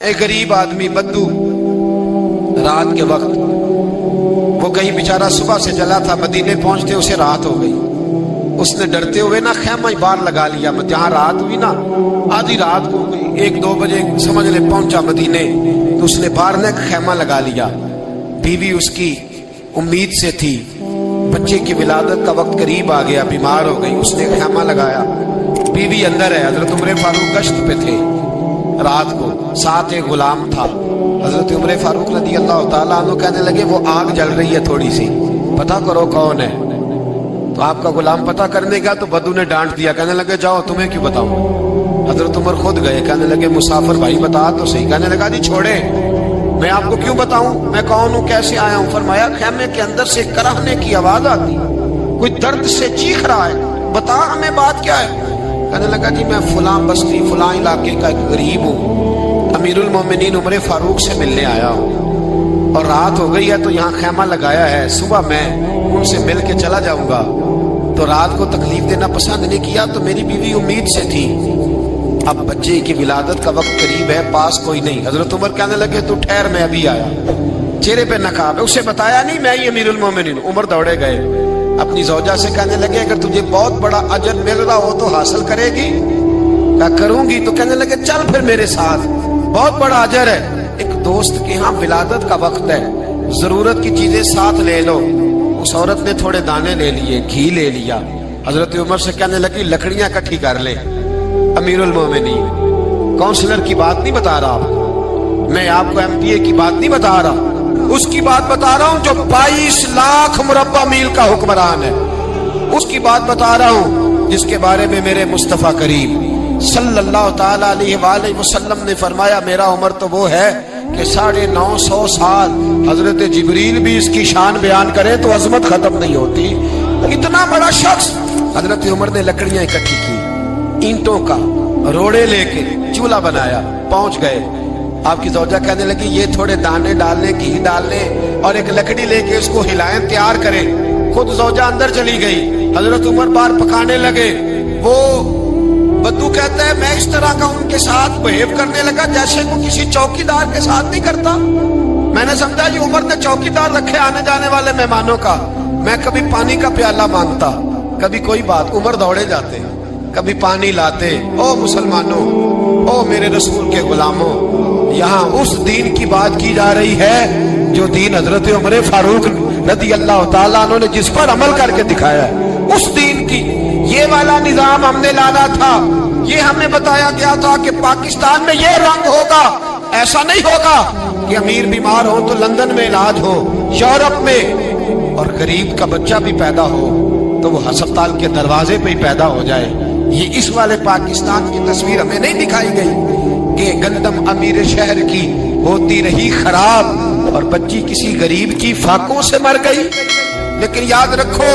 ایک غریب آدمی بدو رات کے وقت وہ کہیں بیچارہ صبح سے چلا تھا، مدینے پہنچتے اسے رات ہو گئی. اس نے ڈرتے ہوئے نا خیمہ ہی باہر لگا لیا. جہاں رات ہوئی نا آدھی رات کو گئی، 1-2 بجے سمجھ لے پہنچا مدینے، تو اس نے باہر نے خیمہ لگا لیا. بیوی اس کی امید سے تھی، بچے کی ولادت کا وقت قریب آ گیا، بیمار ہو گئی. اس نے خیمہ لگایا، بیوی اندر ہے. حضرت عمر فاروق گشت پہ تھے رات کو، ساتھ ایک غلام تھا. حضرت عمر فاروق رضی اللہ تعالیٰ عنہ کہنے لگے وہ آگ جل رہی ہے تھوڑی سی، پتہ کرو کون ہے. تو آپ کا غلام پتہ کرنے گا تو بدو نے ڈانٹ دیا، کہنے لگے جاؤ تمہیں کیوں بتاؤں. حضرت عمر خود گئے، کہنے لگے مسافر بھائی بتا تو صحیح. کہنے لگا جی چھوڑے، میں آپ کو کیوں بتاؤں میں کون ہوں کیسے آیا ہوں. فرمایا خیمے کے اندر سے کراہنے کی آواز آتی، کوئی درد سے چیخ رہا ہے، بتا ہمیں بات کیا ہے. کہنے لگا جی میں فلاں بستی فلاں علاقے کا ایک غریب ہوں، امیر المومنین عمر فاروق سے ملنے آیا ہوں، اور رات ہو گئی ہے تو یہاں خیمہ لگایا ہے، صبح میں ان سے مل کے چلا جاؤں گا. تو رات کو تکلیف دینا پسند نہیں کیا، تو میری بیوی امید سے تھی، اب بچے کی ولادت کا وقت قریب ہے، پاس کوئی نہیں. حضرت عمر کہنے لگے تو ٹھہر میں ابھی آیا. چہرے پہ نقاب ہے، اسے بتایا نہیں میں ہی امیر المومنین. عمر دوڑے گئے، اپنی زوجہ سے کہنے لگے اگر تجھے بہت بڑا اجر مل رہا ہو تو حاصل کرے گی. کہا کروں گی. تو کہنے لگے چل پھر میرے ساتھ، بہت بڑا اجر ہے. ایک دوست کے ہاں ولادت کا وقت ہے، ضرورت کی چیزیں ساتھ لے لو. اس عورت نے تھوڑے دانے لے لیے، گھی لے لیا. حضرت عمر سے کہنے لگی لکڑیاں اکٹھی کر لے. امیر المومنین کونسلر کی بات نہیں بتا رہا میں، آپ کو ایم پی اے کی بات نہیں بتا رہا، اس کی بات بتا رہا ہوں جو 22 لاکھ مربع میل کا حکمران ہے. اس کی بات بتا رہا ہوں جس کے بارے میں میرے مصطفیٰ کریم صلی اللہ تعالی علیہ وآلہ وسلم نے فرمایا میرا عمر تو وہ ہے کہ 950 سال حضرت جبریل بھی اس کی شان بیان کرے تو عظمت ختم نہیں ہوتی. اتنا بڑا شخص. حضرت عمر نے لکڑیاں اکٹھی کی، اینٹوں کا روڑے لے کے چولہا بنایا، پہنچ گئے. آپ کی زوجہ کہنے لگی یہ تھوڑے دانے ڈالنے، گھی ڈالنے اور ایک لکڑی لے کے اس کو ہلائیں، تیار کریں. خود زوجہ اندر چلی گئی، حضرت عمر باہر پکانے لگے. وہ بدو کہتا ہے میں اس طرح کا ان کے ساتھ بہیو کرنے لگا جیسے وہ کسی چوکیدار کے ساتھ نہیں کرتا. میں نے سمجھا یہ عمر نے چوکیدار رکھے آنے جانے والے مہمانوں کا. میں کبھی پانی کا پیالہ مانگتا، کبھی کوئی بات، عمر دوڑے جاتے، کبھی پانی لاتے. او مسلمانوں، او میرے رسول کے غلاموں، یہاں اس دین کی بات کی جا رہی ہے جو دین حضرت عمر فاروق رضی اللہ تعالیٰ عنہ نے جس پر عمل کر کے دکھایا ہے. اس دین کی یہ والا نظام ہم نے لانا تھا. یہ ہمیں بتایا گیا تھا کہ پاکستان میں یہ رنگ ہوگا. ایسا نہیں ہوگا کہ امیر بیمار ہو تو لندن میں علاج ہو، یورپ میں، اور غریب کا بچہ بھی پیدا ہو تو وہ ہسپتال کے دروازے پہ ہی پیدا ہو جائے. یہ اس والے پاکستان کی تصویر ہمیں نہیں دکھائی گئی کہ گندم امیر شہر کی ہوتی رہی خراب اور بچی کسی غریب کی فاقوں سے مر گئی. لیکن یاد رکھو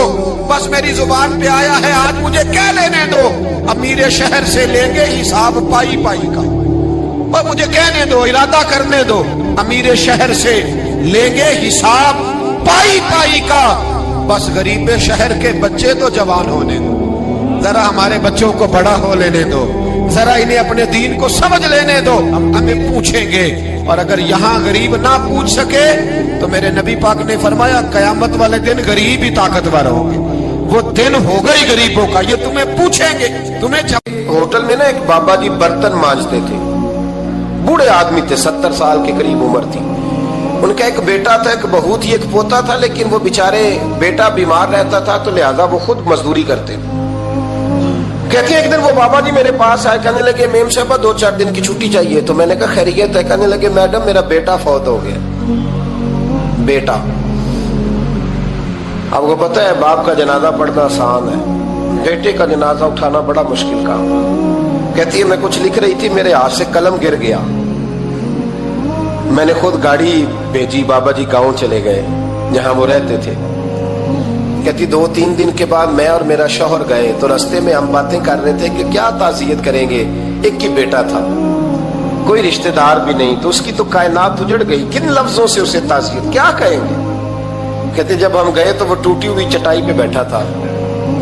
بس میری زبان پہ آیا ہے آج مجھے کہہ لینے دو، امیر شہر سے لیں گے حساب پائی پائی کا. اور مجھے کہنے دو، ارادہ کرنے دو، امیر شہر سے لیں گے حساب پائی پائی کا. بس غریب شہر کے بچے تو جوان ہونے دو، ذرا ہمارے بچوں کو بڑا ہو لینے دو، ذرا انہیں اپنے دین کو سمجھ لینے دو، ہم ہمیں پوچھیں گے. اور اگر یہاں غریب نہ پوچھ سکے تو میرے نبی پاک نے فرمایا قیامت والے دن غریب ہی طاقتور ہوں گے. وہ دن ہوگا ہی غریبوں کا، یہ تمہیں پوچھیں گے. ہوٹل میں نا ایک بابا جی برتن مانجتے تھے، بوڑھے آدمی تھے، 70 سال کے قریب عمر تھی. ان کا ایک بیٹا تھا، ایک بہو تھی، ایک پوتا تھا، لیکن وہ بیچارے بیٹا بیمار رہتا تھا تو لہذا وہ خود مزدوری کرتے. کہتے ہیں ایک دن وہ بابا جی میرے پاس آئے، کہنے لگے میم صاحبہ 2-4 دن کی چھٹی چاہیے. تو میں نے کہا خیریت ہے؟ کہنے لگے میڈم میرا بیٹا فوت ہو گیا. بیٹا، آپ کو پتہ ہے باپ کا جنازہ پڑھنا آسان ہے، بیٹے کا جنازہ اٹھانا بڑا مشکل کام. کہتی ہے میں کچھ لکھ رہی تھی، میرے ہاتھ سے قلم گر گیا، میں نے خود گاڑی بھیجی، بابا جی گاؤں چلے گئے جہاں وہ رہتے تھے. کہتی 2-3 دن کے بعد میں اور میرا شوہر گئے تو رستے میں ہم باتیں کر رہے تھے کہ کیا تعزیت کریں گے. ایک ہی بیٹا تھا، کوئی رشتہ دار بھی نہیں، تو اس کی تو کائنات اجڑ گئی، کن لفظوں سے اسے تعزیت کیا کہیں گے. کہتے جب ہم گئے تو وہ ٹوٹی ہوئی چٹائی پہ بیٹھا تھا،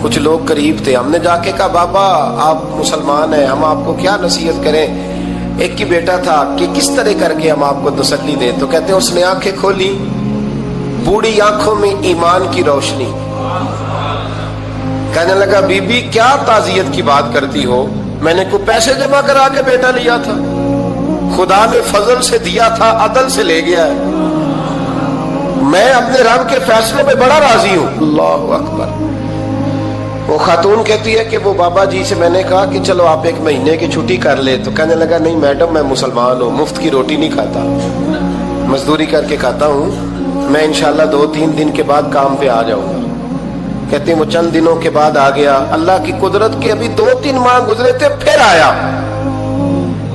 کچھ لوگ قریب تھے. ہم نے جا کے کہا بابا آپ مسلمان ہیں، ہم آپ کو کیا نصیحت کریں. ایک ہی بیٹا تھا کہ کس طرح کر کے ہم آپ کو تسلی دیں. تو کہتے ہیں اس نے آنکھیں کھولی, بوڑھی آنکھوں میں ایمان کی روشنی. کہنے لگا بی بی کیا تعزیت کی بات کرتی ہو, میں نے کوئی پیسے جمع کرا کے بیٹا لیا تھا, خدا نے فضل سے دیا تھا, عدل سے لے گیا ہے, میں اپنے رب کے فیصلے پہ بڑا راضی ہوں. اللہ اکبر. وہ خاتون کہتی ہے کہ وہ بابا جی سے میں نے کہا کہ چلو آپ 1 مہینے کی چھٹی کر لے. تو کہنے لگا نہیں میڈم میں مسلمان ہوں, مفت کی روٹی نہیں کھاتا, مزدوری کر کے کھاتا ہوں, میں انشاءاللہ 2-3 دن کے بعد کام پہ آ جاؤں گا. کہتے ہیں وہ چند دنوں کے بعد آ گیا. اللہ کی قدرت کے ابھی 2-3 ماہ گزرے تھے, پھر آیا.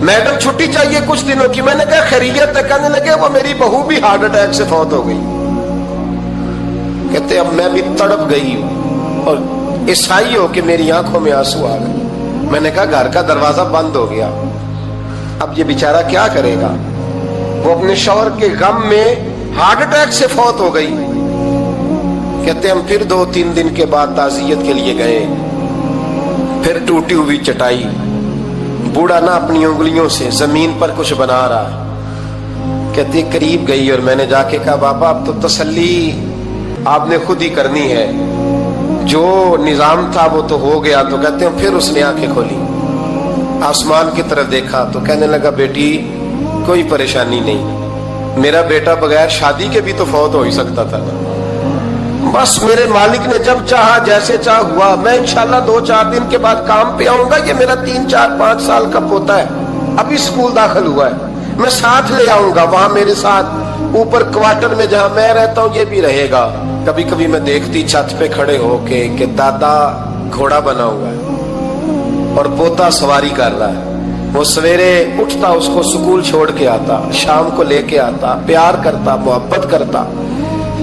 میڈم چھٹی چاہیے کچھ دنوں کی. میں نے کہا خیریت ہے. کہنے لگے وہ میری بہو بھی ہارٹ اٹیک سے فوت ہو گئی. کہتے اب میں بھی تڑپ گئی اور عیسائی ہو کہ میری آنکھوں میں آنسو آ گئے. میں نے کہا گھر کا دروازہ بند ہو گیا, اب یہ بیچارہ کیا کرے گا. وہ اپنے شوہر کے غم میں ہارٹ اٹیک سے فوت ہو گئی. کہتے ہم پھر 2-3 دن کے بعد تعزیت کے لیے گئے. پھر ٹوٹی ہوئی چٹائی, بوڑھا نہ اپنی انگلیوں سے زمین پر کچھ بنا رہا. کہتے قریب گئی اور میں نے جا کے کہا بابا اب تو تسلی آپ نے خود ہی کرنی ہے, جو نظام تھا وہ تو ہو گیا. تو کہتے ہیں پھر اس نے آنکھیں کھولی, آسمان کی طرف دیکھا تو کہنے لگا بیٹی کوئی پریشانی نہیں, میرا بیٹا بغیر شادی کے بھی تو فوت ہو ہی سکتا تھا نا, بس میرے مالک نے جب چاہا جیسے چاہ ہوا. میں انشاءاللہ 2-4 دن کے بعد کام پہ آؤں گا. یہ میرا 3-4-5 سال کا پوتا ہے, ابھی اسکول داخل ہوا ہے, میں ساتھ لے آؤں گا. وہاں میرے ساتھ اوپر کوارٹر میں جہاں میں رہتا ہوں یہ بھی رہے گا. کبھی کبھی میں دیکھتی چھت پہ کھڑے ہو کے کہ دادا گھوڑا بنا ہوا ہے اور پوتا سواری کر رہا ہے. وہ سویرے اٹھتا, اس کو سکول چھوڑ کے آتا, شام کو لے کے آتا, پیار کرتا, محبت کرتا.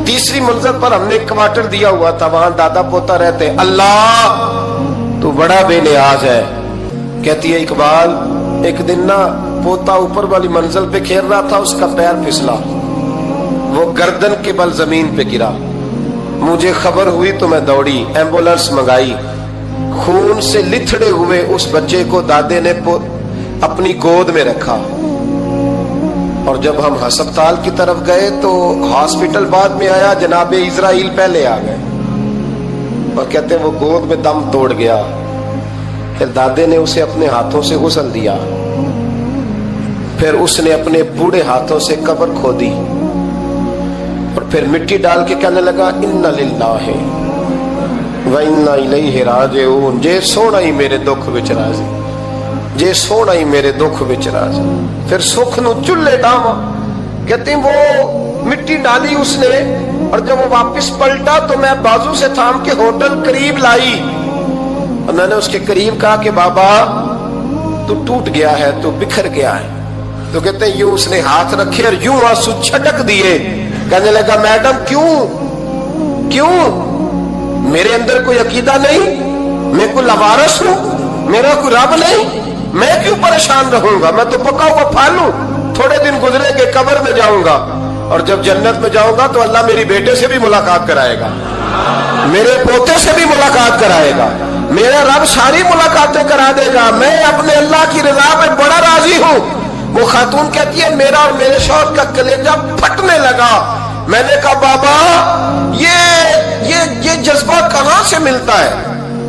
3ری منزل پر ہم نے کوارٹر دیا ہوا تھا, وہاں دادا پوتا رہتے. اللہ تو بڑا بے نیاز ہے. کہتی ہے اقبال ایک دن نا پوتا اوپر والی منزل پہ کھیل رہا تھا, اس کا پیر پھسلا, وہ گردن کے بل زمین پہ گرا. مجھے خبر ہوئی تو میں دوڑی, ایمبولینس منگائی. خون سے لتھڑے ہوئے اس بچے کو دادے نے اپنی گود میں رکھا. اور جب ہم ہسپتال کی طرف گئے تو ہاسپٹل بعد میں آیا, جناب اسرائیل پہلے آ گئے اور کہتے ہیں وہ گود میں دم توڑ گیا. پھر دادے نے اسے اپنے ہاتھوں سے غسل دیا, پھر اس نے اپنے بوڑھے ہاتھوں سے قبر کھودی اور پھر مٹی ڈال کے کہنے لگا انا للہ و انا الیہ راجعون. جے سونا ہی میرے دکھ وچ راضی, جے سونا ہی میرے دکھ وچ راضی. پھر سکھ نو چلے ڈاواں. کہتے ہیں وہ مٹی ڈالی اس نے, اور جب وہ واپس پلٹا تو میں بازو سے تھام کے ہوٹل قریب لائی اور میں نے اس کے قریب کہا کہ بابا تو ٹوٹ گیا ہے, تو بکھر گیا ہے. تو کہتے ہیں یوں اس نے ہاتھ رکھے اور یوں آنسو چھٹک دیے. کہنے لگا میڈم کیوں میرے اندر کوئی عقیدہ نہیں, میں کوئی لوارث ہوں, میرا کوئی رب نہیں, میں کیوں پریشان رہوں گا, میں تو پکا ہوا پھل ہوں. تھوڑے دن گزرے کہ قبر میں جاؤں گا, اور جب جنت میں جاؤں گا تو اللہ میری بیٹے سے بھی ملاقات کرائے گا, میرے پوتے سے بھی ملاقات کرائے گا, میرا رب ساری ملاقاتیں کرا دے گا. میں اپنے اللہ کی رضا میں بڑا راضی ہوں. وہ خاتون کہتی ہے میرا اور میرے شوہر کا کلیجہ پھٹنے لگا. میں نے کہا بابا یہ جذبہ کہاں سے ملتا ہے,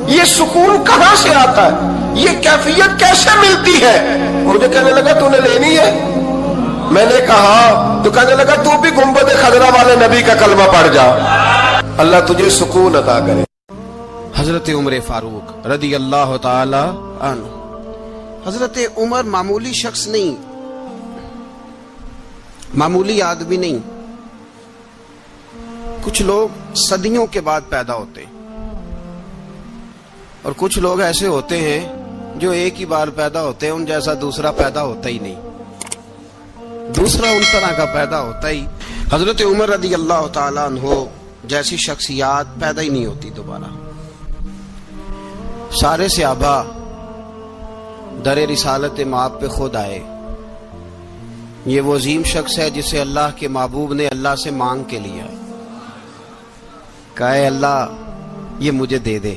یہ سکون کہاں سے آتا ہے, یہ کیفیت کیسے ملتی ہے. مجھے کہنے لگا تو نے لینی ہے. میں نے کہا, تو کہنے لگا تو بھی گنبد خضرا والے نبی کا کلمہ پڑھ جا, اللہ تجھے سکون عطا کرے. حضرت عمر فاروق رضی اللہ تعالی عنہ. حضرت عمر معمولی شخص نہیں, معمولی آدمی نہیں. کچھ لوگ صدیوں کے بعد پیدا ہوتے ہیں اور کچھ لوگ ایسے ہوتے ہیں جو ایک ہی بار پیدا ہوتے ہیں, ان جیسا دوسرا پیدا ہوتا ہی نہیں, دوسرا ان طرح کا پیدا ہوتا ہی. حضرت عمر رضی اللہ تعالیٰ عنہ جیسی شخصیات پیدا ہی نہیں ہوتی دوبارہ. سارے صحابہ در رسالت مآب پہ خود آئے. یہ وہ عظیم شخص ہے جسے اللہ کے محبوب نے اللہ سے مانگ کے لیا, کہا اے اللہ یہ مجھے دے دے.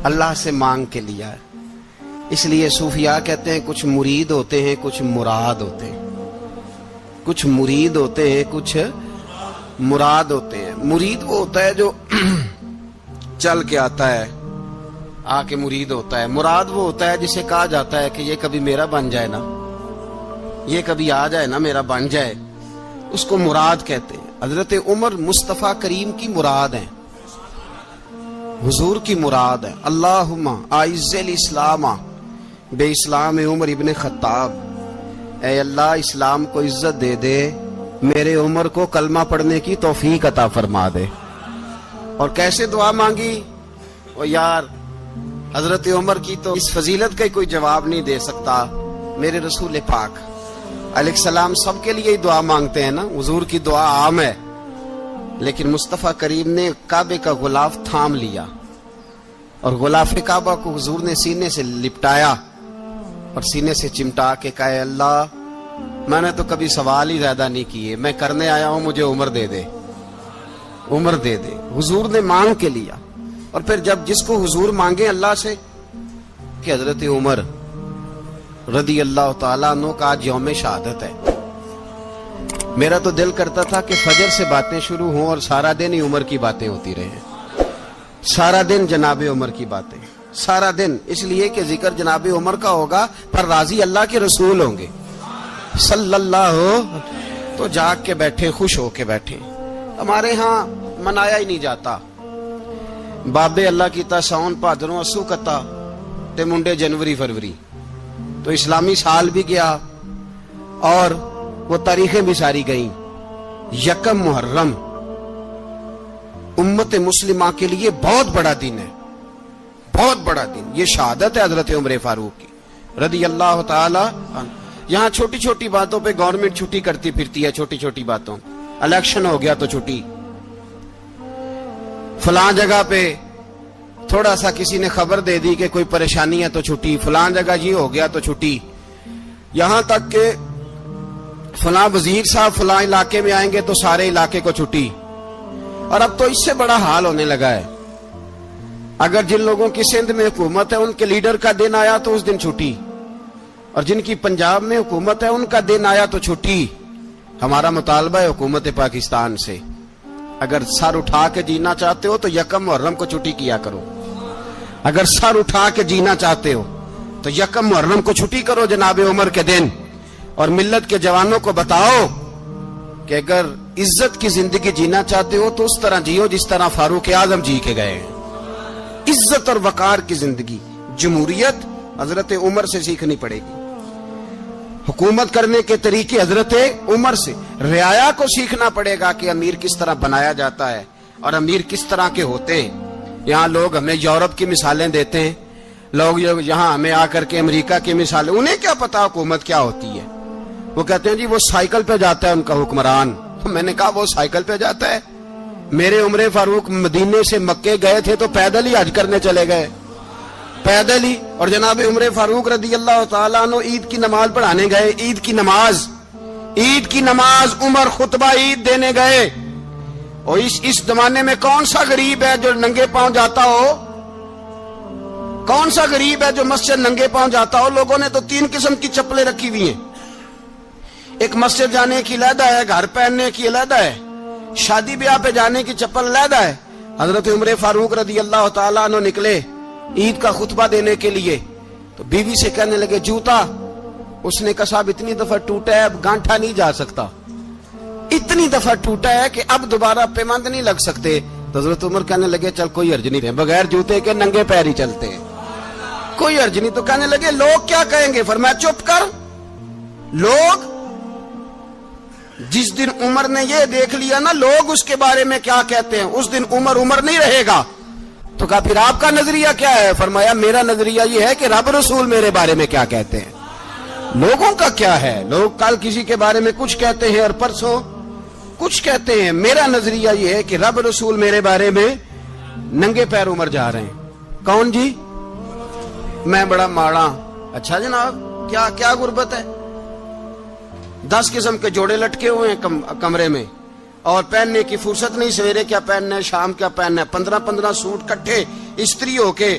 اللہ سے مانگ کے لیا ہے. اس لیے صوفیاء کہتے ہیں کچھ مرید ہوتے ہیں کچھ مراد ہوتے ہیں. کچھ مرید ہوتے ہیں کچھ مراد ہوتے ہیں. مرید وہ ہوتا ہے جو چل کے آتا ہے آ کے مرید ہوتا ہے. مراد وہ ہوتا ہے جسے کہا جاتا ہے کہ یہ کبھی میرا بن جائے نا, یہ کبھی آ جائے نا, میرا بن جائے, اس کو مراد کہتے ہیں. حضرت عمر مصطفیٰ کریم کی مراد ہیں, حضور کی مراد ہے. اللہم اعز الاسلام بے اسلام عمر ابن خطاب, اے اللہ اسلام کو عزت دے دے, میرے عمر کو کلمہ پڑھنے کی توفیق عطا فرما دے. اور کیسے دعا مانگی؟ او یار حضرت عمر کی تو اس فضیلت کا کوئی جواب نہیں دے سکتا. میرے رسول پاک علیہ السلام سب کے لیے ہی دعا مانگتے ہیں نا, حضور کی دعا عام ہے, لیکن مصطفیٰ کریم نے کعبے کا غلاف تھام لیا اور غلاف کعبہ کو حضور نے سینے سے لپٹایا اور سینے سے چمٹا کے کہا اے اللہ میں نے تو کبھی سوال ہی زیادہ نہیں کیے, میں کرنے آیا ہوں, مجھے عمر دے دے, عمر دے دے. حضور نے مانگ کے لیا. اور پھر جب جس کو حضور مانگے اللہ سے کہ حضرت عمر رضی اللہ تعالیٰ عنہ کا آج یوم شہادت ہے, میرا تو دل کرتا تھا کہ فجر سے باتیں شروع ہوں اور سارا دن ہی عمر کی باتیں ہوتی رہیں, سارا دن جناب عمر کی باتیں, سارا دن. اس لیے کہ ذکر جناب عمر کا ہوگا پر راضی اللہ کے رسول ہوں گے صلی اللہ ہو, تو جاگ کے بیٹھے, خوش ہو کے بیٹھے. ہمارے ہاں منایا ہی نہیں جاتا. بابے اللہ کی تا ساؤن بھادروں اسو کتا تے منڈے جنوری فروری, تو اسلامی سال بھی گیا اور وہ تاریخیں بھی ساری گئیں. یکم محرم امت مسلمہ کے لیے بہت بڑا دن ہے, بہت بڑا دن. یہ شہادت ہے حضرت عمر فاروق کی رضی اللہ تعالی عنہ. یہاں چھوٹی چھوٹی باتوں پہ گورنمنٹ چھٹی کرتی پھرتی ہے, چھوٹی چھوٹی باتوں. الیکشن ہو گیا تو چھٹی, فلاں جگہ پہ تھوڑا سا کسی نے خبر دے دی کہ کوئی پریشانی ہے تو چھٹی, فلاں جگہ یہ ہو گیا تو چھٹی. یہاں تک کہ فلاں وزیر صاحب فلاں علاقے میں آئیں گے تو سارے علاقے کو چھٹی. اور اب تو اس سے بڑا حال ہونے لگا ہے, اگر جن لوگوں کی سندھ میں حکومت ہے ان کے لیڈر کا دن آیا تو اس دن چھٹی, اور جن کی پنجاب میں حکومت ہے ان کا دن آیا تو چھٹی. ہمارا مطالبہ ہے حکومت پاکستان سے, اگر سر اٹھا کے جینا چاہتے ہو تو یکم محرم کو چھٹی کیا کرو. اگر سر اٹھا کے جینا چاہتے ہو تو یکم محرم کو چھٹی کرو جناب عمر کے دن, اور ملت کے جوانوں کو بتاؤ کہ اگر عزت کی زندگی جینا چاہتے ہو تو اس طرح جیو جس طرح فاروق اعظم جی کے گئے ہیں. عزت اور وقار کی زندگی. جمہوریت حضرت عمر سے سیکھنی پڑے گی, حکومت کرنے کے طریقے حضرت عمر سے. رعایا کو سیکھنا پڑے گا کہ امیر کس طرح بنایا جاتا ہے اور امیر کس طرح کے ہوتے ہیں. یہاں لوگ ہمیں یورپ کی مثالیں دیتے ہیں, لوگ یہاں ہمیں آ کر کے امریکہ کی مثالیں, انہیں کیا پتا حکومت کیا ہوتی ہے. وہ کہتے ہیں جی وہ سائیکل پہ جاتا ہے ان کا حکمران. میں نے کہا وہ سائیکل پہ جاتا ہے؟ میرے عمر فاروق مدینے سے مکے گئے تھے تو پیدل ہی حج کرنے چلے گئے, پیدل ہی. اور جناب عمر فاروق رضی اللہ تعالیٰ عنہ عید کی نماز پڑھانے گئے, عید کی نماز عمر خطبہ عید دینے گئے. اور اس زمانے میں کون سا غریب ہے جو ننگے پاؤں جاتا ہو؟ کون سا غریب ہے جو مسجد ننگے پاؤں جاتا ہو؟ لوگوں نے تو 3 قسم کی چپلیں رکھی ہوئی ہیں. ایک مسجد جانے کی علیحدہ ہے, گھر پہننے کی علیحدہ ہے, شادی بیاہ پہ جانے کی چپل علیحدہ ہے. حضرت عمر فاروق رضی اللہ تعالیٰ عنہ نکلے عید کا خطبہ دینے کے لیے تو بیوی سے کہنے لگے جوتا. اس نے کہا صاحب اتنی دفعہ ٹوٹا ہے اب گانٹھا نہیں جا سکتا, اتنی دفعہ ٹوٹا ہے کہ اب دوبارہ پیمند نہیں لگ سکتے. تو حضرت عمر کہنے لگے چل کوئی حرج نہیں, بغیر جوتے کے ننگے پیر ہی چلتے ہیں, کوئی حرج نہیں. تو کہنے لگے لوگ کیا کہیں گے؟ فرمایا چپ کر. لوگ جس دن عمر نے یہ دیکھ لیا نا لوگ اس کے بارے میں کیا کہتے ہیں, اس دن عمر نہیں رہے گا. تو کہا پھر آپ کا نظریہ کیا ہے؟ فرمایا میرا نظریہ یہ ہے کہ رب رسول میرے بارے میں کیا کہتے ہیں. لوگوں کا کیا ہے؟ لوگ کل کسی کے بارے میں کچھ کہتے ہیں اور پرسوں کچھ کہتے ہیں. میرا نظریہ یہ ہے کہ رب رسول میرے بارے میں ننگے پیر عمر جا رہے ہیں. کون جی؟ میں بڑا ماڑا. اچھا جناب کیا غربت ہے؟ 10 قسم کے جوڑے لٹکے ہوئے ہیں کمرے میں اور پہننے کی فرصت نہیں. سویرے کیا پہننا ہے, شام کیا پہننا ہے, 15 سوٹ کٹھے استری ہو کے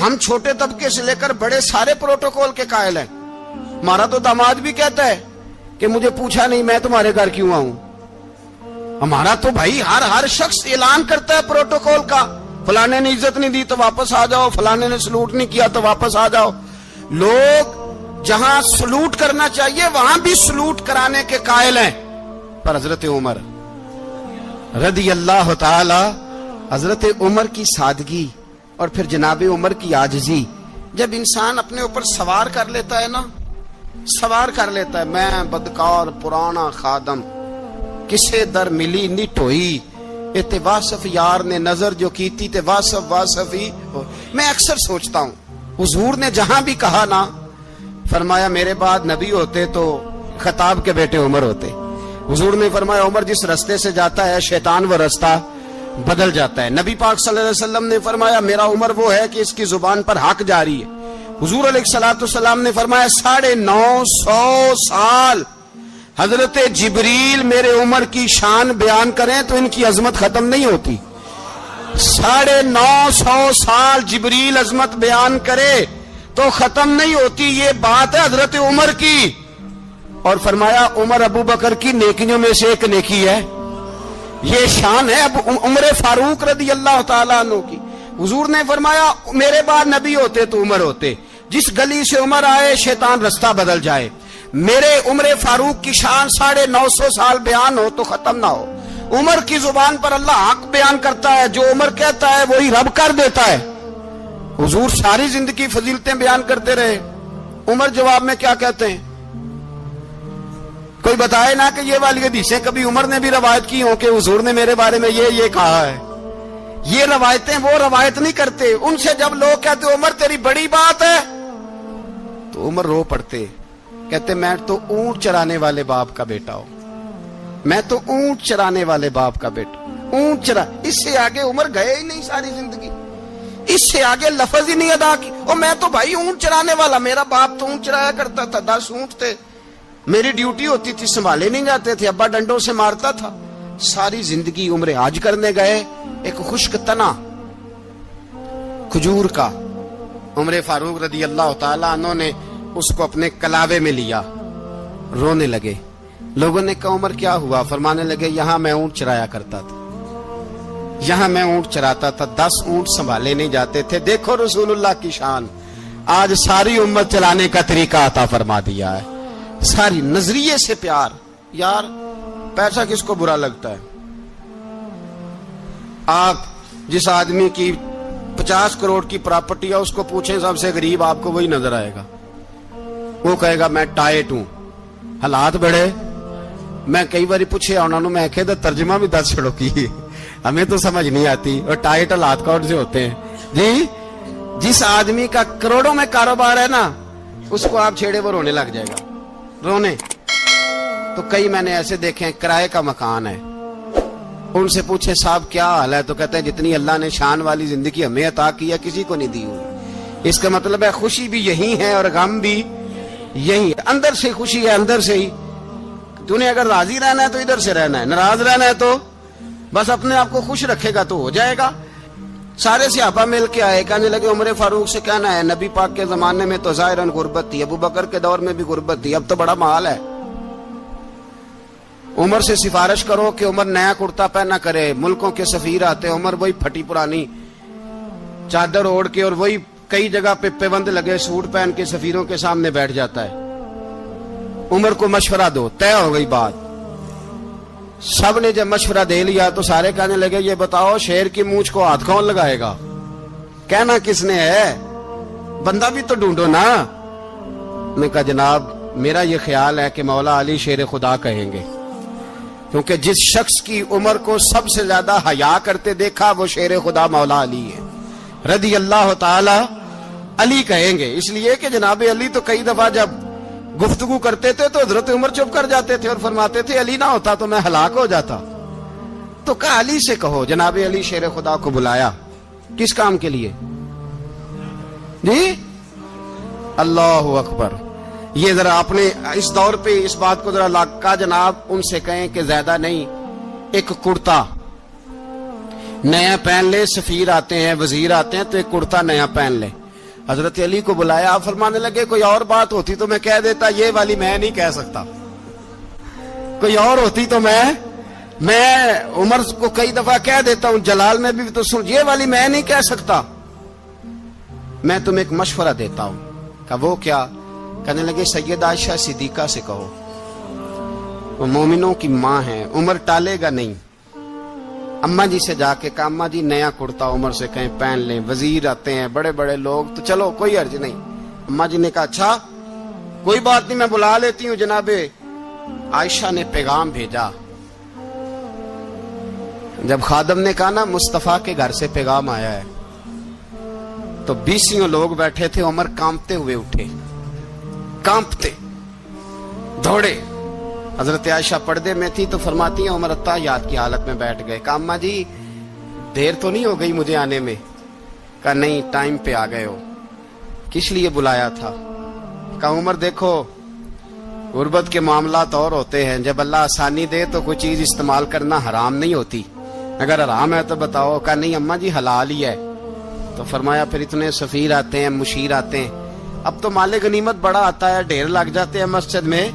ہم چھوٹے طبقے سے لے کر بڑے سارے پروٹوکول کے قائل ہیں. ہمارا تو داماد بھی کہتا ہے کہ مجھے پوچھا نہیں میں تمہارے گھر کیوں آؤں. ہمارا تو بھائی ہر شخص اعلان کرتا ہے پروٹوکول کا. فلانے نے عزت نہیں دی تو واپس آ جاؤ, فلانے نے سلوٹ نہیں کیا تو واپس آ جاؤ. لوگ جہاں سلوٹ کرنا چاہیے وہاں بھی سلوٹ کرانے کے قائل ہیں. پر حضرت عمر رضی اللہ تعالی, حضرت عمر کی سادگی اور پھر جناب عمر کی عاجزی, جب انسان اپنے اوپر سوار کر لیتا ہے نا, سوار کر لیتا ہے, میں بدکار پرانا خادم کسے در ملی نٹ ہوئی, تے واصف یار نے نظر جو کیتی تے واصف ہی. میں اکثر سوچتا ہوں حضور نے جہاں بھی کہا نا, فرمایا میرے بعد نبی ہوتے تو خطاب کے بیٹے عمر ہوتے. حضور نے فرمایا عمر جس رستے سے جاتا ہے شیطان وہ رستہ بدل جاتا ہے. نبی پاک صلی اللہ علیہ وسلم نے فرمایا میرا عمر وہ ہے کہ اس کی زبان پر حق جاری ہے. حضور علیہ الصلوۃ والسلام نے فرمایا 950 سال حضرت جبریل میرے عمر کی شان بیان کریں تو ان کی عظمت ختم نہیں ہوتی. 950 سال جبریل عظمت بیان کرے تو ختم نہیں ہوتی. یہ بات ہے حضرت عمر کی. اور فرمایا عمر ابو بکر کی نیکیوں میں سے ایک نیکی ہے, یہ شان ہے اب عمر فاروق رضی اللہ تعالیٰ عنہ کی. حضور نے فرمایا میرے بعد نبی ہوتے تو عمر ہوتے, جس گلی سے عمر آئے شیطان رستہ بدل جائے. میرے عمر فاروق کی شان 950 سال بیان ہو تو ختم نہ ہو. عمر کی زبان پر اللہ حق بیان کرتا ہے, جو عمر کہتا ہے وہی رب کر دیتا ہے. حضور ساری زندگی فضیلتیں بیان کرتے رہے, عمر جواب میں کیا کہتے ہیں؟ کوئی بتائے نا کہ یہ والی حدیثیں کبھی عمر نے بھی روایت کی ہوں کہ حضور نے میرے بارے میں یہ کہا ہے. یہ روایتیں وہ روایت نہیں کرتے. ان سے جب لوگ کہتے عمر تیری بڑی بات ہے تو عمر رو پڑتے, کہتے میں تو اونٹ چرانے والے باپ کا بیٹا ہوں, میں تو اونٹ چرانے والے باپ کا بیٹا. اونٹ چرا, اس سے آگے عمر گئے ہی نہیں ساری زندگی, اس سے آگے لفظ ہی نہیں ادا کی. اور میں تو بھائی اونٹ چرانے والا, میرا باپ تو اونٹ چرایا کرتا تھا, 10 اونٹ تھے, میری ڈیوٹی ہوتی تھی, سنبھالے نہیں جاتے تھے, ابا ڈنڈوں سے مارتا تھا. ساری زندگی عمر حج کرنے گئے, ایک خشک تنا کھجور کا عمر فاروق رضی اللہ تعالیٰ عنہ نے اس کو اپنے کلاوے میں لیا, رونے لگے. لوگوں نے کہا عمر کیا ہوا؟ فرمانے لگے یہاں میں اونٹ چرایا کرتا تھا, یہاں میں اونٹ چراتا تھا, 10 اونٹ سنبھالے نہیں جاتے تھے. دیکھو رسول اللہ کی شان, آج ساری امت چلانے کا طریقہ عطا فرما دیا ہے. ساری نظریے سے پیار. یار پیسہ کس کو برا لگتا ہے؟ آپ جس آدمی کی 50 کروڑ کی پراپرٹی ہے اس کو پوچھیں سب سے غریب, آپ کو وہی نظر آئے گا. وہ کہے گا میں ٹائٹ ہوں, حالات بڑے. میں کئی بار پوچھے انہوں نے, میں کہتا ترجمہ بھی 10 چھڑو کی, ہمیں تو سمجھ نہیں آتی. اور ٹائٹ حالات کون سے ہوتے ہیں جی؟ جس آدمی کا کروڑوں میں کاروبار ہے نا, اس کو آپ چھیڑے وہ رونے لگ جائے گا, رونے. تو کئی میں نے ایسے دیکھے ہیں کرائے کا مکان ہے, ان سے پوچھے صاحب کیا حال ہے, تو کہتے ہیں جتنی اللہ نے شان والی زندگی ہمیں عطا کی ہے کسی کو نہیں دی ہوئی. اس کا مطلب ہے خوشی بھی یہی ہے اور غم بھی یہی. اندر سے خوشی ہے, اندر سے ہی. تو نے اگر راضی رہنا ہے تو ادھر سے رہنا ہے, ناراض رہنا ہے تو بس اپنے آپ کو خوش رکھے گا تو ہو جائے گا. سارے صحابہ مل کے آئے, کہنے لگے عمر فاروق سے کہنا ہے نبی پاک کے زمانے میں تو ظاہراً غربت تھی, ابو بکر کے دور میں بھی غربت تھی, اب تو بڑا مال ہے. عمر سے سفارش کرو کہ عمر نیا کرتا پہنا کرے. ملکوں کے سفیر آتے, عمر وہی پھٹی پرانی چادر اوڑھ کے اور وہی کئی جگہ پہ پیوند لگے سوٹ پہن کے سفیروں کے سامنے بیٹھ جاتا ہے. عمر کو مشورہ دو, طے ہو گئی بات. سب نے جب مشورہ دے لیا تو سارے کہنے لگے یہ بتاؤ شیر کی مونچھ کو ہاتھ کون لگائے گا؟ کہنا کس نے ہے, بندہ بھی تو ڈھونڈو نا. نے کہا جناب میرا یہ خیال ہے کہ مولا علی شیر خدا کہیں گے, کیونکہ جس شخص کی عمر کو سب سے زیادہ حیا کرتے دیکھا وہ شیر خدا مولا علی ہے رضی اللہ تعالی. علی کہیں گے اس لیے کہ جناب علی تو کئی دفعہ جب گفتگو کرتے تھے تو حضرت عمر چپ کر جاتے تھے اور فرماتے تھے علی نہ ہوتا تو میں ہلاک ہو جاتا. تو کہا علی سے کہو. جناب علی شیر خدا کو بلایا, کس کام کے لیے جی؟ اللہ اکبر. یہ ذرا آپ نے اس دور پہ اس بات کو ذرا لاکا جناب ان سے کہیں کہ زیادہ نہیں, ایک کرتا نیا پہن لے. سفیر آتے ہیں, وزیر آتے ہیں تو ایک کرتا نیا پہن لے. حضرت علی کو بلایا. آپ فرمانے لگے کوئی اور بات ہوتی تو میں کہہ دیتا, یہ والی میں نہیں کہہ سکتا. کوئی اور ہوتی تو میں عمر کو کئی دفعہ کہہ دیتا ہوں, جلال میں بھی تو سن, یہ والی میں نہیں کہہ سکتا. میں تمہیں ایک مشورہ دیتا ہوں. کہا وہ کیا؟ کہنے لگے سیدہ عائشہ صدیقہ سے کہو, وہ مومنوں کی ماں ہیں, عمر ٹالے گا نہیں. اماں جی سے جا کے کہا اماں جی نیا کرتا عمر سے کہیں پہن لیں, وزیر آتے ہیں, بڑے بڑے لوگ, تو چلو کوئی عرض نہیں. اماں جی نے کہا اچھا کوئی بات نہیں, میں بلا لیتی ہوں. جناب عائشہ نے پیغام بھیجا. جب خادم نے کہا نا مصطفیٰ کے گھر سے پیغام آیا ہے, تو 20 لوگ بیٹھے تھے. عمر کانپتے ہوئے اٹھے, کانپتے دوڑے. حضرت عائشہ پردے میں تھی تو فرماتی ہیں عمر اتحیات کی حالت میں بیٹھ گئے. کہا اماں جی دیر تو نہیں ہو گئی مجھے آنے میں؟ کہا نہیں, ٹائم پہ آ گئے ہو. کس لیے بلایا تھا؟ کہا عمر دیکھو غربت کے معاملات اور ہوتے ہیں, جب اللہ آسانی دے تو کوئی چیز استعمال کرنا حرام نہیں ہوتی, اگر حرام ہے تو بتاؤ. کہا نہیں اماں جی حلال ہی ہے. تو فرمایا پھر اتنے سفیر آتے ہیں, مشیر آتے ہیں, اب تو مال غنیمت بڑا آتا ہے, ڈھیر لگ جاتے ہیں مسجد میں,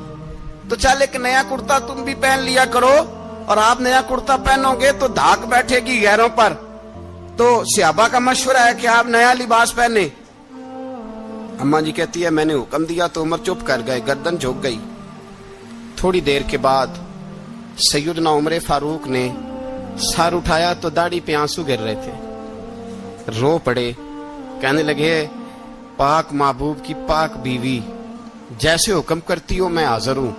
تو چل ایک نیا کرتا تم بھی پہن لیا کرو, اور آپ نیا کرتا پہنو گے تو دھاک بیٹھے گی غیروں پر. تو صحابہ کا مشورہ ہے کہ آپ نیا لباس پہنے. اماں جی کہتی ہے میں نے حکم دیا تو عمر چپ کر گئے, گردن جھک گئی. تھوڑی دیر کے بعد سیدنا عمر فاروق نے سر اٹھایا تو داڑھی پہ آنسو گر رہے تھے, رو پڑے. کہنے لگے پاک محبوب کی پاک بیوی, جیسے حکم کرتی ہو میں حاضر ہوں,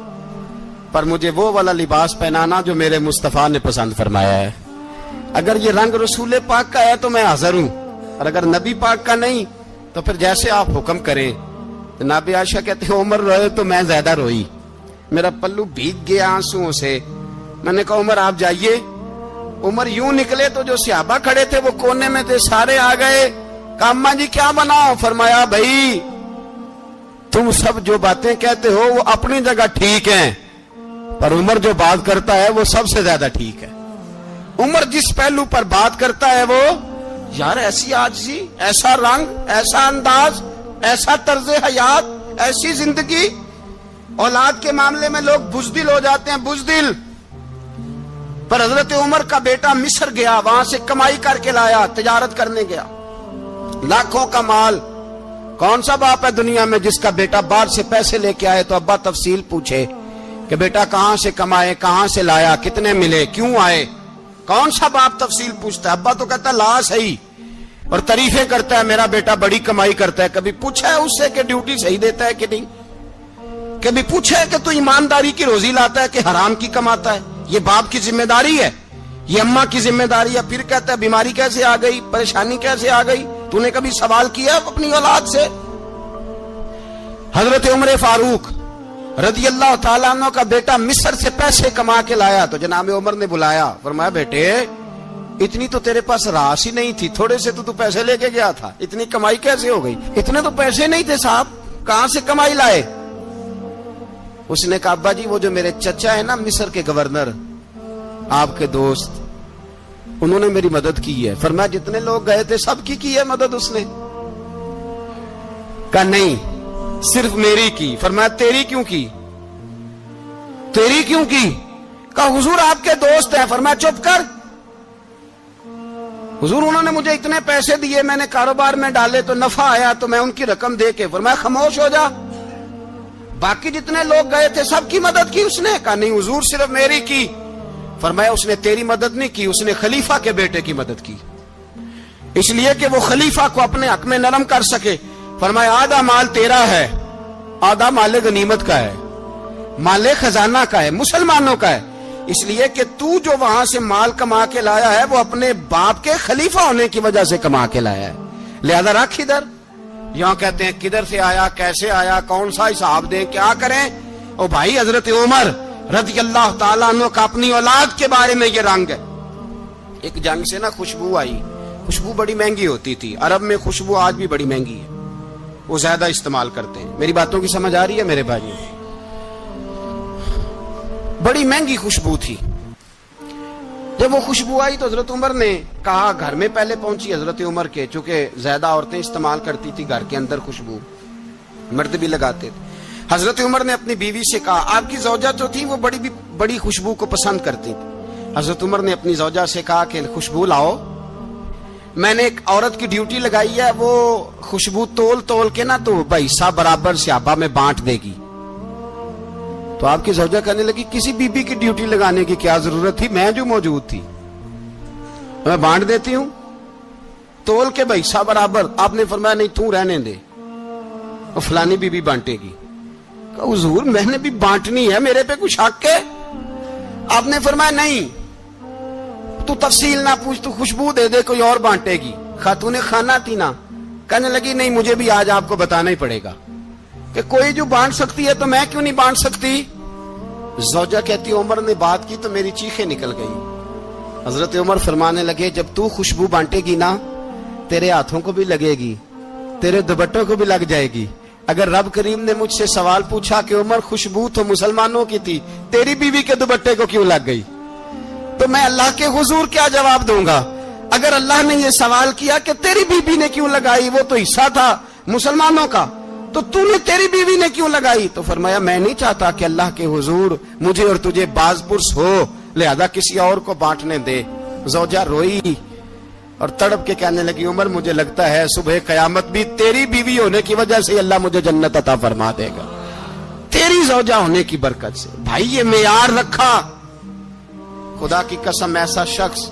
پر مجھے وہ والا لباس پہنانا جو میرے مصطفیٰ نے پسند فرمایا ہے. اگر یہ رنگ رسول پاک کا ہے تو میں حاضر ہوں, اور اگر نبی پاک کا نہیں تو پھر جیسے آپ حکم کریں. جناب عائشہ کہتے ہیں عمر روئے تو میں زیادہ روئی, میرا پلو بھیگ گیا آنسوؤں سے. میں نے کہا عمر آپ جائیے. عمر یوں نکلے تو جو صحابہ کھڑے تھے وہ کونے میں تھے, سارے آ گئے. کہا اماں جی کیا بناؤ؟ فرمایا بھائی تم سب جو باتیں کہتے ہو وہ اپنی جگہ ٹھیک ہیں, پر عمر جو بات کرتا ہے وہ سب سے زیادہ ٹھیک ہے. عمر جس پہلو پر بات کرتا ہے وہ, یار ایسی عاجزی, ایسا رنگ, ایسا انداز, ایسا طرز حیات, ایسی زندگی. اولاد کے معاملے میں لوگ بزدل ہو جاتے ہیں, بزدل. پر حضرت عمر کا بیٹا مصر گیا, وہاں سے کمائی کر کے لایا, تجارت کرنے گیا, لاکھوں کا مال. کون سا باپ ہے دنیا میں جس کا بیٹا باہر سے پیسے لے کے آئے تو ابا تفصیل پوچھے کہ بیٹا کہاں سے کمائے, کہاں سے لایا, کتنے ملے, کیوں آئے؟ کون سا باپ تفصیل پوچھتا ہے؟ ابا تو کہتا ہے لا صحیح, اور تعریفیں کرتا ہے میرا بیٹا بڑی کمائی کرتا ہے. کبھی پوچھا ہے اس سے کہ ڈیوٹی صحیح دیتا ہے کہ نہیں؟ کبھی پوچھا ہے کہ تو ایمانداری کی روزی لاتا ہے کہ حرام کی کماتا ہے؟ یہ باپ کی ذمہ داری ہے, یہ اماں کی ذمہ داری ہے. پھر کہتا ہے بیماری کیسے آ گئی, پریشانی کیسے آ گئی؟ تو نے کبھی سوال کیا اپنی اولاد سے؟ حضرت عمر فاروق رضی اللہ تعالیٰ عنہ کا بیٹا مصر سے پیسے کما کے لایا تو جناب عمر نے بلایا, فرمایا بیٹے اتنی تو تیرے پاس راس ہی نہیں تھی, تھوڑے سے تو پیسے لے کے گیا تھا, اتنی کمائی کیسے ہو گئی؟ اتنے تو پیسے نہیں تھے صاحب, کہاں سے کمائی لائے؟ اس نے کہا ابا جی وہ جو میرے چچا ہے نا مصر کے گورنر, آپ کے دوست, انہوں نے میری مدد کی ہے. فرمایا جتنے لوگ گئے تھے سب کی ہے مدد اس نے؟ کہا نہیں صرف میری کی. فرمایا تیری کیوں کی؟ تیری کیوں کی؟ کہا حضور آپ کے دوست ہیں. فرمایا چپ کر, حضور انہوں نے مجھے اتنے پیسے دیے, میں نے کاروبار میں ڈالے تو نفع آیا تو میں ان کی رقم دے کے. فرمایا خاموش ہو جا, باقی جتنے لوگ گئے تھے سب کی مدد کی اس نے؟ کہا نہیں حضور صرف میری کی. فرمایا اس نے تیری مدد نہیں کی, اس نے خلیفہ کے بیٹے کی مدد کی, اس لیے کہ وہ خلیفہ کو اپنے حق میں نرم کر سکے. فرمایا آدھا مال تیرا ہے, آدھا مال غنیمت کا ہے, مال خزانہ کا ہے, مسلمانوں کا ہے, اس لیے کہ تو جو وہاں سے مال کما کے لایا ہے وہ اپنے باپ کے خلیفہ ہونے کی وجہ سے کما کے لایا ہے, لہذا رکھ ادھر. یہاں کہتے ہیں کدھر سے آیا, کیسے آیا, کون سا حساب دیں, کیا کریں؟ او بھائی حضرت عمر رضی اللہ تعالیٰ عنہ کا اپنی اولاد کے بارے میں یہ رنگ ہے. ایک جنگ سے نا خوشبو آئی, خوشبو بڑی مہنگی ہوتی تھی, عرب میں خوشبو آج بھی بڑی مہنگی ہے, وہ زیادہ استعمال کرتے ہیں. میری باتوں کی سمجھ آ رہی ہے میرے بھائی؟ بڑی مہنگی خوشبو تھی. جب وہ خوشبو آئی تو حضرت عمر نے کہا, گھر میں پہلے پہنچی حضرت عمر کے, چونکہ زیادہ عورتیں استعمال کرتی تھی گھر کے اندر خوشبو, مرد بھی لگاتے تھے. حضرت عمر نے اپنی بیوی سے کہا, آپ کی زوجہ جو تھی وہ بڑی خوشبو کو پسند کرتی تھی. حضرت عمر نے اپنی زوجہ سے کہا کہ خوشبو لاؤ, میں نے ایک عورت کی ڈیوٹی لگائی ہے, وہ خوشبو تول کے نا تو حصہ برابر صحابہ میں بانٹ دے گی. تو آپ کی زوجہ کہنے لگی, کسی بی بی کی ڈیوٹی لگانے کی کیا ضرورت تھی, میں جو موجود تھی میں بانٹ دیتی ہوں تول کے حصہ برابر. آپ نے فرمایا نہیں تو رہنے دے, اور فلانی بی بی بانٹے گی. کہا حضور میں نے بھی بانٹنی ہے, میرے پہ کچھ حق ہے؟ آپ نے فرمایا نہیں, تو تفصیل نہ پوچھ, تو خوشبو دے دے, کوئی اور بانٹے گی. خاتون خانہ تھی نا, کہنے لگی نہیں مجھے بھی آج آپ کو بتانا ہی پڑے گا کہ کوئی جو بانٹ سکتی ہے تو میں کیوں نہیں بانٹ سکتی. زوجہ کہتی عمر نے بات کی تو میری چیخیں نکل گئی. حضرت عمر فرمانے لگے, جب تو خوشبو بانٹے گی نا تیرے ہاتھوں کو بھی لگے گی, تیرے دوپٹوں کو بھی لگ جائے گی. اگر رب کریم نے مجھ سے سوال پوچھا کہ عمر خوشبو تو مسلمانوں کی تھی, تیری بیوی کے دوپٹے کو کیوں لگ گئی, تو میں اللہ کے حضور کیا جواب دوں گا؟ اگر اللہ نے یہ سوال کیا کہ تیری بیوی نے کیوں لگائی, وہ تو حصہ تھا مسلمانوں کا, تو نے تیری بیوی نے کیوں لگائی؟ تو فرمایا میں نہیں چاہتا کہ اللہ کے حضور مجھے اور تجھے باز پرس ہو, لہذا کسی اور کو بانٹنے دے. زوجہ روئی اور تڑپ کے کہنے لگی, عمر مجھے لگتا ہے صبح قیامت بھی تیری بیوی ہونے کی وجہ سے اللہ مجھے جنت عطا فرما دے گا, تیری زوجہ ہونے کی برکت سے. بھائی یہ معیار رکھا, خدا کی قسم ایسا شخص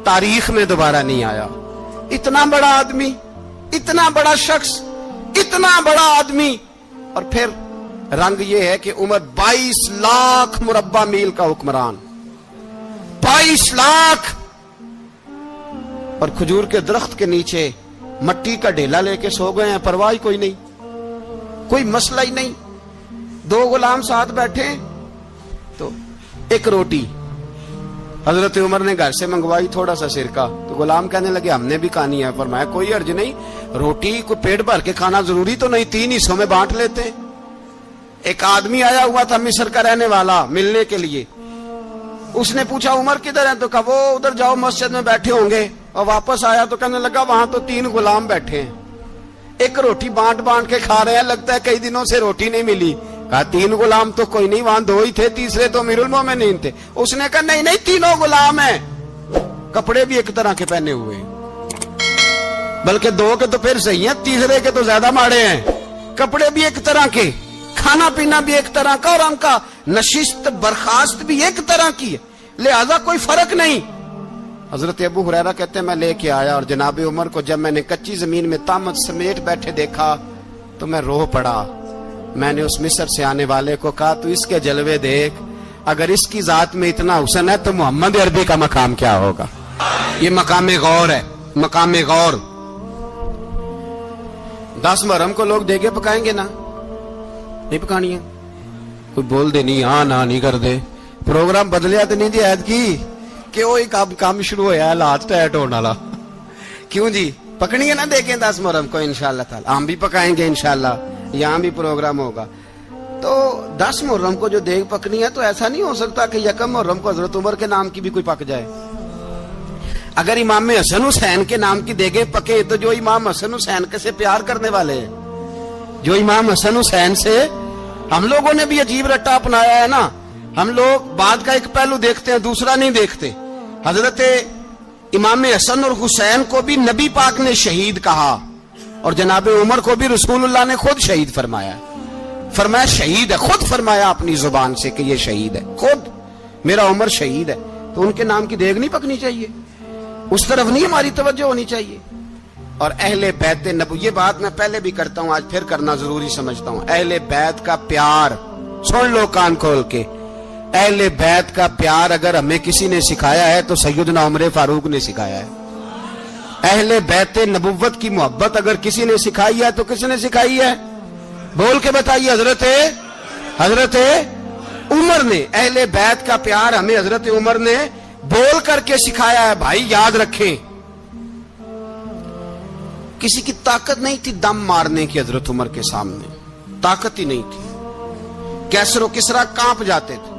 تاریخ میں دوبارہ نہیں آیا. اتنا بڑا آدمی, اتنا بڑا شخص, اتنا بڑا آدمی, اور پھر رنگ یہ ہے کہ عمر 22 لاکھ مربع میل کا حکمران, 22 لاکھ, اور کھجور کے درخت کے نیچے مٹی کا ڈھیلا لے کے سو گئے ہیں, پرواہ کوئی نہیں, کوئی مسئلہ ہی نہیں. 2 غلام ساتھ بیٹھے تو ایک روٹی حضرت عمر نے گھر سے منگوائی, تھوڑا سا سرکہ, تو غلام کہنے لگے ہم نے بھی کھانی ہے. فرمایا کوئی حرج نہیں, روٹی کو پیٹ بھر کے کھانا ضروری تو نہیں, 3 حصوں میں بانٹ لیتے. ایک آدمی آیا ہوا تھا مصر کا رہنے والا ملنے کے لیے, اس نے پوچھا عمر کدھر ہیں, تو کہا وہ ادھر جاؤ مسجد میں بیٹھے ہوں گے. اور واپس آیا تو کہنے لگا وہاں تو 3 غلام بیٹھے ہیں, ایک روٹی بانٹ کے کھا رہے ہیں, لگتا ہے کئی دنوں سے روٹی نہیں ملی. کہا 3 غلام تو کوئی نہیں, وہاں 2 ہی تھے, تیسرے تو امیر المومنین تھے. اس نے کہا نہیں 3 غلام ہیں, کپڑے بھی ایک طرح کے پہنے ہوئے, بلکہ 2 کے تو پھر صحیح ہیں, تیسرے کے تو زیادہ ماڑے ہیں. کپڑے بھی ایک طرح کے, کھانا پینا بھی ایک طرح کا, اور ان کا نشست برخاست بھی ایک طرح کی ہے, لہذا کوئی فرق نہیں. حضرت ابو ہریرہ کہتے ہیں میں لے کے آیا, اور جناب عمر کو جب میں نے کچی زمین میں تامت سمیٹ بیٹھے دیکھا تو میں رو پڑا. میں نے اس مصر سے آنے والے کو کہا تو اس کے جلوے دیکھ, اگر اس کی ذات میں اتنا حسن ہے تو محمد عربی کا مقام کیا ہوگا. یہ مقام غور ہے, مقام غور. 10 محرم کو لوگ دیگے پکائیں گے نا, نہیں پکانی ہے, کوئی بول دے نہیں, ہاں نہ نہیں کر دے, پروگرام بدلیا تو نہیں دی عید کی کہ وہی کام شروع ہوا ہے, حالات ٹائٹ ہونے والا. کیوں جی پکنی ہے نا دیکھیں 10 محرم کو انشاءاللہ تعالی, ہم بھی پکائیں گے انشاءاللہ, یہاں بھی پروگرام ہوگا. تو 10 محرم کو جو دیگ پکنی ہے تو ایسا نہیں ہو سکتا کہ 1 محرم کو حضرت عمر کے نام کی بھی کوئی پک جائے. اگر امام حسن حسین کے نام کی دیگیں پکے تو جو امام حسن حسین کے سے پیار کرنے والے ہیں, جو امام حسن حسین سے, ہم لوگوں نے بھی عجیب رٹا اپنایا ہے نا, ہم لوگ بات کا ایک پہلو دیکھتے ہیں دوسرا نہیں دیکھتے. حضرت امام حسن اور حسین کو بھی نبی پاک نے شہید کہا, اور جناب عمر کو بھی رسول اللہ نے خود شہید فرمایا. فرمایا شہید ہے, خود فرمایا اپنی زبان سے کہ یہ شہید ہے, خود میرا عمر شہید ہے. تو ان کے نام کی دیگ نہیں پکنی چاہیے, اس طرف نہیں ہماری توجہ ہونی چاہیے. اور اہل بیت نبو, یہ بات میں پہلے بھی کرتا ہوں, آج پھر کرنا ضروری سمجھتا ہوں. اہل بیت کا پیار سن لو کان کھول کے, اہل بیت کا پیار اگر ہمیں کسی نے سکھایا ہے تو سیدنا عمر فاروق نے سکھایا ہے. اہل بیت نبوت کی محبت اگر کسی نے سکھائی ہے تو کس نے سکھائی ہے؟ بول کے بتائیے. حضرت عمر نے. اہل بیت کا پیار ہمیں حضرت عمر نے بول کر کے سکھایا ہے. بھائی یاد رکھیں, کسی کی طاقت نہیں تھی دم مارنے کی حضرت عمر کے سامنے, طاقت ہی نہیں تھی. کیسر و کسرا کانپ جاتے تھے.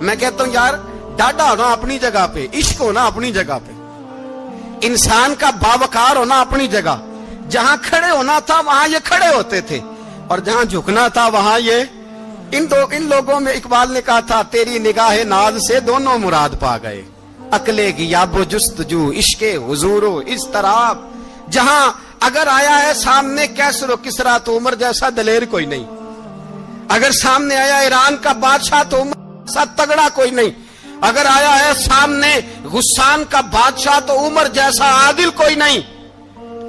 میں کہتا ہوں یار ڈاڈا ہونا اپنی جگہ پہ, عشق ہونا اپنی جگہ پہ, انسان کا باوقار ہونا اپنی جگہ. جہاں کھڑے ہونا تھا وہاں یہ کھڑے ہوتے تھے, اور جہاں جھکنا تھا وہاں یہ. ان لوگوں میں اقبال نے کہا تھا تیری نگاہ ناز سے دونوں مراد پا گئے, عقلے کی یاب و جستجو, عشق حضور و اضطراب. جہاں اگر آیا ہے سامنے کیسر و کسرا تو عمر جیسا دلیر کوئی نہیں, اگر سامنے آیا ایران کا بادشاہ تو عمر جیسا تگڑا کوئی نہیں, اگر آیا ہے سامنے غسان کا بادشاہ تو عمر جیسا عادل کوئی نہیں.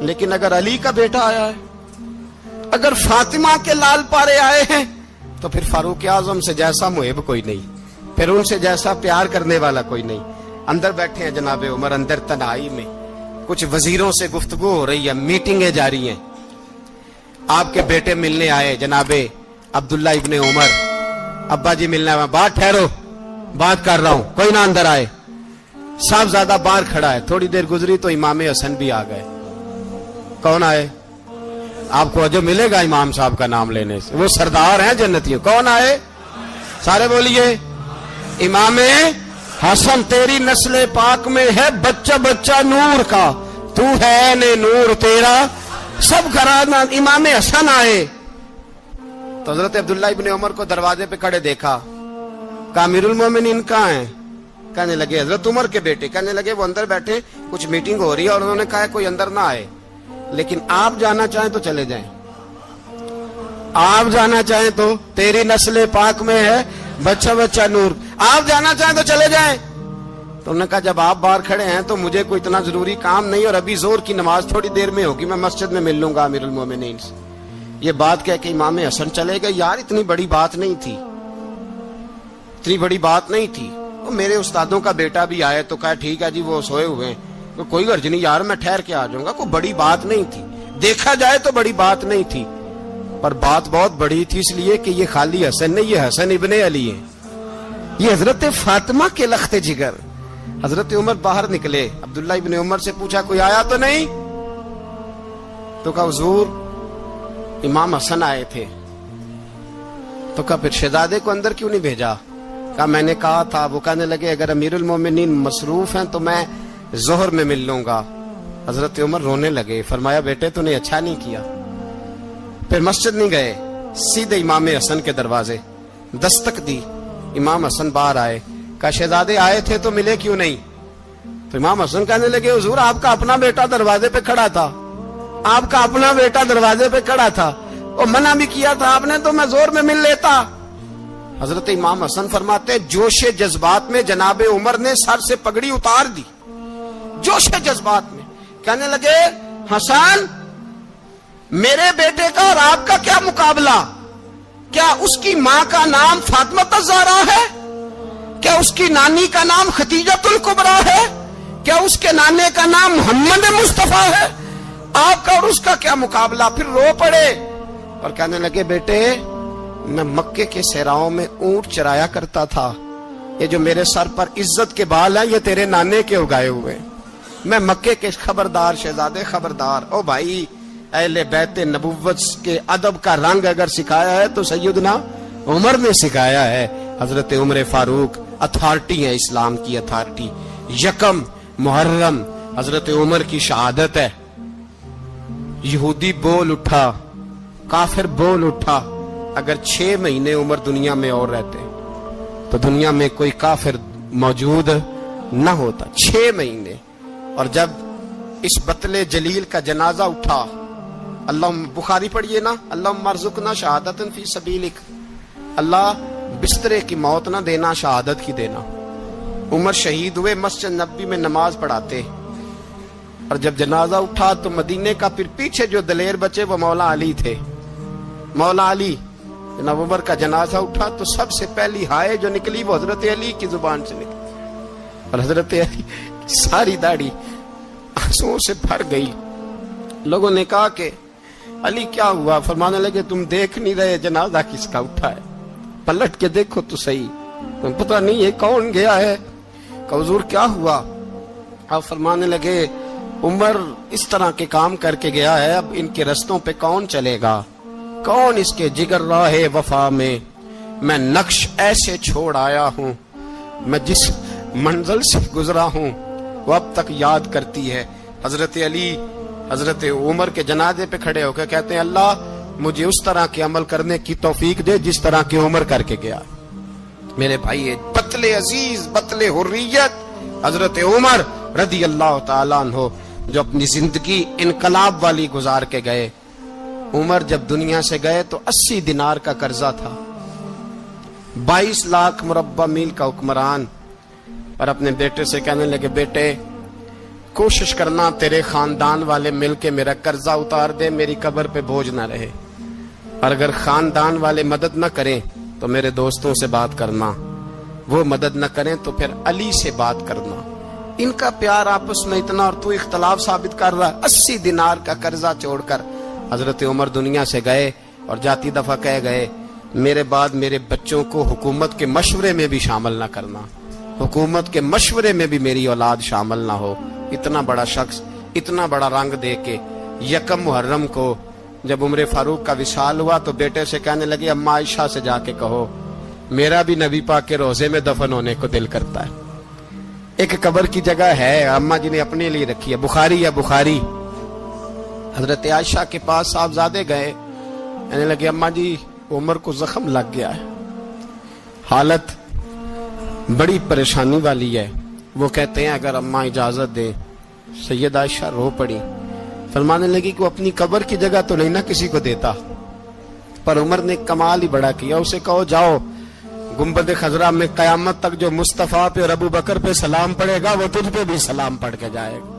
لیکن اگر علی کا بیٹا آیا ہے, اگر فاطمہ کے لال پارے آئے ہیں, تو پھر فاروق اعظم سے جیسا محب کوئی نہیں, پھر ان سے جیسا پیار کرنے والا کوئی نہیں. اندر بیٹھے ہیں جناب عمر, اندر تنہائی میں کچھ وزیروں سے گفتگو ہو رہی ہے, میٹنگیں جاری ہیں. آپ کے بیٹے ملنے آئے جناب عبداللہ ابن عمر, ابا جی ملنا ہے. بات ٹھہرو, بات کر رہا ہوں, کوئی نہ اندر آئے. صاحب زیادہ باہر کھڑا ہے. تھوڑی دیر گزری تو امام حسن بھی آ گئے. کون آئے؟ آپ کو جو ملے گا امام صاحب کا نام لینے سے, وہ سردار ہیں جنتیوں. کون آئے؟ سارے بولیے. امام حسن تیری نسل پاک میں ہے بچہ بچہ نور کا, تو ہے نے نور تیرا سب گھرانہ. امام حسن آئے تو حضرت عبداللہ ابن عمر کو دروازے پہ کھڑے دیکھا. کہا امیر المومنین کہاں ہیں؟ کہنے لگے حضرت عمر کے بیٹے. کہنے لگے وہ اندر بیٹھے, کچھ میٹنگ ہو رہی ہے, اور انہوں نے کہا کوئی اندر نہ آئے, لیکن آپ جانا چاہیں تو چلے جائیں. آپ جانا چاہیں تو, تیری نسل پاک میں ہے بچہ بچہ نور, آپ جانا چاہیں تو چلے جائیں. تو انہوں نے کہا جب آپ باہر کھڑے ہیں تو مجھے کوئی اتنا ضروری کام نہیں, اور ابھی زور کی نماز تھوڑی دیر میں ہوگی, میں مسجد میں مل لوں گا امیر المومنین سے. یہ بات کہہ کہ امام حسن چلے گئے. یار اتنی بڑی بات نہیں تھی, اتنی بڑی بات نہیں تھی. وہ میرے استادوں کا بیٹا بھی آئے تو کہا ٹھیک ہے جی وہ سوئے ہوئے ہیں, کوئی غرض نہیں یار, میں ٹھہر کے آ جاؤں گا. کوئی بڑی بات نہیں تھی, دیکھا جائے تو بڑی بات نہیں تھی, پر بات بہت بڑی تھی اس لیے کہ یہ خالی حسن نہیں, یہ حسن ابن علی ہے, یہ حضرت فاطمہ کے لخت جگر. حضرت عمر باہر نکلے, عبداللہ ابن عمر سے پوچھا کوئی آیا تو نہیں؟ تو کہا حضور امام حسن آئے تھے. تو کہا پھر شہزادے کو اندر کیوں نہیں بھیجا؟ کہا میں نے کہا تھا. وہ کہنے لگے اگر امیر المومنین مصروف ہیں تو میں ظہر میں مل لوں گا. حضرت عمر رونے لگے, فرمایا بیٹے تو نے اچھا نہیں کیا. پھر مسجد نہیں گئے, سیدھے امام حسن کے دروازے دستک دی. امام حسن باہر آئے, کہا شہزادے آئے تھے تو ملے کیوں نہیں؟ تو امام حسن کہنے لگے حضور آپ کا اپنا بیٹا دروازے پہ کھڑا تھا, آپ کا اپنا بیٹا دروازے پہ کھڑا تھا, اور منع بھی کیا تھا آپ نے, تو میں زور میں مل لیتا. حضرت امام حسن فرماتے جوش جذبات میں جناب عمر نے سر سے پگڑی اتار دی, جوش جذبات میں. کہنے لگے حسن میرے بیٹے کا اور آپ کا کیا مقابلہ؟ کیا اس کی ماں کا نام فاطمہ الزہرا ہے؟ کیا اس کی نانی کا نام خدیجہ الکبریٰ ہے؟ کیا اس کے نانے کا نام محمد مصطفیٰ ہے؟ آپ کا اور اس کا کیا مقابلہ؟ پھر رو پڑے اور کہنے لگے بیٹے میں مکے کے صحراؤں میں اونٹ چرایا کرتا تھا, یہ جو میرے سر پر عزت کے بال ہیں یہ تیرے نانے کے اگائے ہوئے. میں مکے کے خبردار شہزادے خبردار. او بھائی اہل بیت نبوت کے ادب کا رنگ اگر سکھایا ہے تو سیدنا عمر نے سکھایا ہے. حضرت عمر فاروق اتھارٹی ہے, اسلام کی اتھارٹی. یکم محرم حضرت عمر کی شہادت ہے. یہودی بول اٹھا, کافر بول اٹھا. اگر 6 مہینے عمر دنیا میں اور رہتے تو دنیا میں کوئی کافر موجود نہ ہوتا. 6 مہینے. اور جب اس بطل جلیل کا جنازہ اٹھا, اللہ بخاری پڑھیے نا, اللہم ارزقنا شہادت فی سبیلک, اللہ بسترے کی موت نہ دینا, شہادت کی دینا. عمر شہید ہوئے, مسجد نبوی میں نماز پڑھاتے, اور جب جنازہ اٹھا تو مدینے کا پھر پیچھے جو دلیر بچے وہ مولا علی تھے. مولا علی جناب عمر کا جنازہ اٹھا تو سب سے پہلی ہائے جو نکلی وہ حضرت علی کی زبان سے نکلی, اور حضرت علی ساری داڑھی آنسوؤں سے بھر گئی. لوگوں نے کہا کہ علی کیا ہوا؟ فرمانے لگے تم دیکھ نہیں رہے جنازہ کس کا اٹھا ہے, پلٹ کے دیکھو تو صحیح, تم پتہ نہیں یہ کون گیا ہے. کہ حضور کیا ہوا؟ آپ فرمانے لگے عمر اس طرح کے کام کر کے گیا ہے, اب ان کے رستوں پہ کون چلے گا؟ کون اس کے جگر راہ وفا میں؟ میں نقش ایسے چھوڑ آیا ہوں میں جس منزل سے گزرا ہوں وہ اب تک یاد کرتی ہے. حضرت علی حضرت عمر کے جنازے پہ کھڑے ہو کے کہتے ہیں اللہ مجھے اس طرح کے عمل کرنے کی توفیق دے جس طرح کی عمر کر کے گیا. میرے بھائی بطل عزیز بطل حریت حضرت عمر رضی اللہ تعالیٰ عنہ جو اپنی زندگی انقلاب والی گزار کے گئے. عمر جب دنیا سے گئے تو 80 دینار کا قرضہ تھا. 22 لاکھ مربع میل کا حکمران. اور اپنے بیٹے سے کہنے لگے بیٹے کوشش کرنا تیرے خاندان والے مل کے میرا قرضہ اتار دے, میری قبر پہ بوجھ نہ رہے. اور اگر خاندان والے مدد نہ کریں تو میرے دوستوں سے بات کرنا, وہ مدد نہ کریں تو پھر علی سے بات کرنا. ان کا پیار آپس میں اتنا اور تو اختلاف ثابت کر رہا. 80 دینار کا قرضہ چھوڑ کر حضرت عمر دنیا سے گئے اور جاتی دفعہ کہہ گئے میرے بعد میرے بچوں کو حکومت کے مشورے میں بھی شامل نہ کرنا, حکومت کے مشورے میں بھی میری اولاد شامل نہ ہو. اتنا بڑا شخص اتنا بڑا رنگ دے کے یکم محرم کو جب عمر فاروق کا وصال ہوا تو بیٹے سے کہنے لگے اما عائشہ سے جا کے کہو میرا بھی نبی پاک کے روزے میں دفن ہونے کو دل کرتا ہے. ایک قبر کی جگہ ہے اما جی نے اپنے لیے رکھی ہے, بخاری یا بخاری. حضرت عائشہ کے پاس صاحبزادے گئے, کہنے لگے اما جی عمر کو زخم لگ گیا ہے, حالت بڑی پریشانی والی ہے. وہ کہتے ہیں اگر اماں اجازت دیں. سید عائشہ رو پڑی, فرمانے لگی کہ وہ اپنی قبر کی جگہ تو نہیں نہ کسی کو دیتا, پر عمر نے کمال ہی بڑا کیا. اسے کہو جاؤ گنبد خضرا میں قیامت تک جو مصطفیٰ پہ اور ابو بکر پہ سلام پڑے گا وہ تجھ پہ بھی سلام پڑھ کے جائے گا.